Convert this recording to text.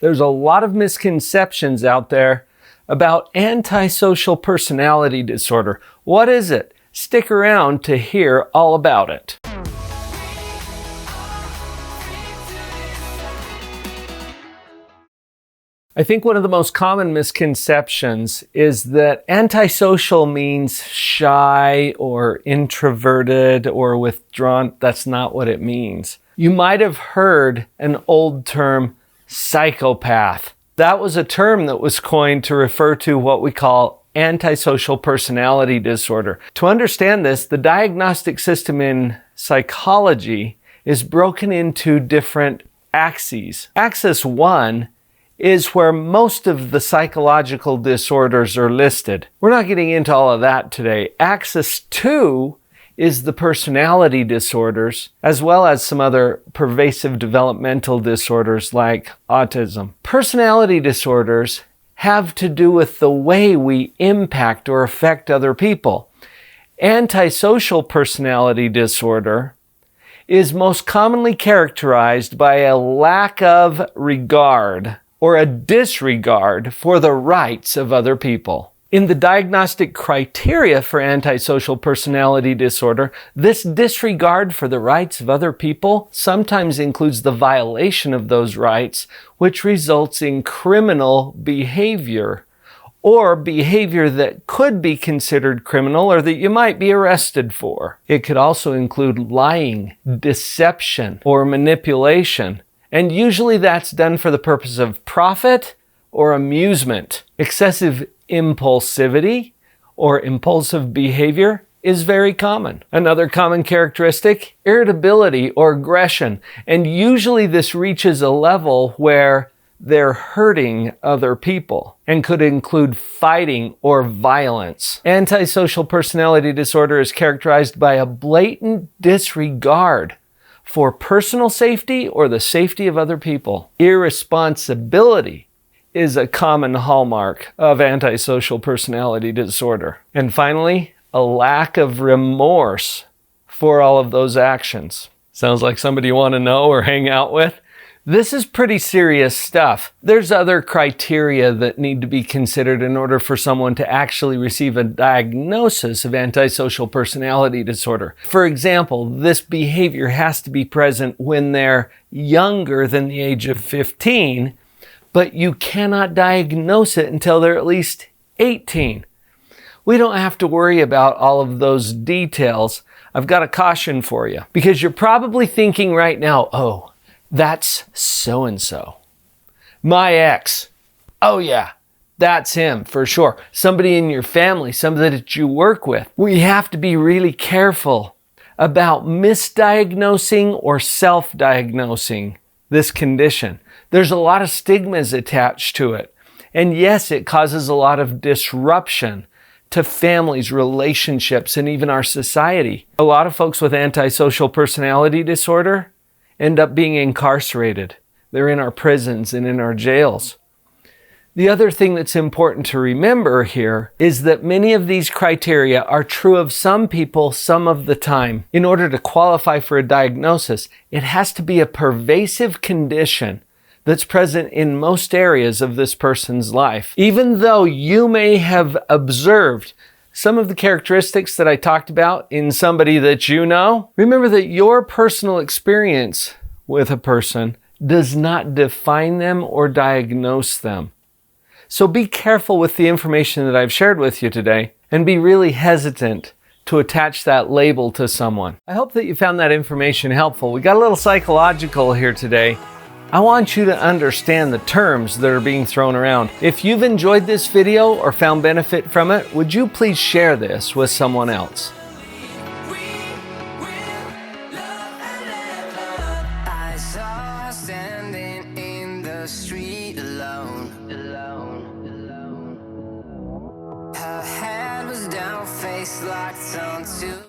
There's a lot of misconceptions out there about antisocial personality disorder. What is it? Stick around to hear all about it. I think one of the most common misconceptions is that antisocial means shy or introverted or withdrawn. That's not what it means. You might have heard an old term, psychopath. That was a term that was coined to refer to what we call antisocial personality disorder. To understand this, the diagnostic system in psychology is broken into different axes. Axis 1 is where most of the psychological disorders are listed. We're not getting into all of that today. Axis 2 is the personality disorders, as well as some other pervasive developmental disorders like autism. Personality disorders have to do with the way we impact or affect other people. Antisocial personality disorder is most commonly characterized by a lack of regard or a disregard for the rights of other people. In the diagnostic criteria for antisocial personality disorder, this disregard for the rights of other people sometimes includes the violation of those rights, which results in criminal behavior, or behavior that could be considered criminal or that you might be arrested for. It could also include lying, deception, or manipulation. And usually that's done for the purpose of profit or amusement. Excessive impulsivity or impulsive behavior is very common. Another common characteristic, irritability or aggression. And usually this reaches a level where they're hurting other people and could include fighting or violence. Antisocial personality disorder is characterized by a blatant disregard for personal safety or the safety of other people. Irresponsibility is a common hallmark of antisocial personality disorder. And finally, a lack of remorse for all of those actions. Sounds like somebody you want to know or hang out with? This is pretty serious stuff. There's other criteria that need to be considered in order for someone to actually receive a diagnosis of antisocial personality disorder. For example, this behavior has to be present when they're younger than the age of 15, but you cannot diagnose it until they're at least 18. We don't have to worry about all of those details. I've got a caution for you, because you're probably thinking right now, oh, that's so-and-so. My ex. Oh yeah, that's him for sure. Somebody in your family, somebody that you work with. We have to be really careful about misdiagnosing or self-diagnosing this condition. There's a lot of stigmas attached to it. And yes, it causes a lot of disruption to families, relationships, and even our society. A lot of folks with antisocial personality disorder end up being incarcerated. They're in our prisons and in our jails. The other thing that's important to remember here is that many of these criteria are true of some people some of the time. In order to qualify for a diagnosis, it has to be a pervasive condition that's present in most areas of this person's life. Even though you may have observed some of the characteristics that I talked about in somebody that you know, remember that your personal experience with a person does not define them or diagnose them. So be careful with the information that I've shared with you today and be really hesitant to attach that label to someone. I hope that you found that information helpful. We got a little psychological here today. I want you to understand the terms that are being thrown around. If you've enjoyed this video or found benefit from it, would you please share this with someone else? I saw her standing in the street alone. Her head was down, face locked onto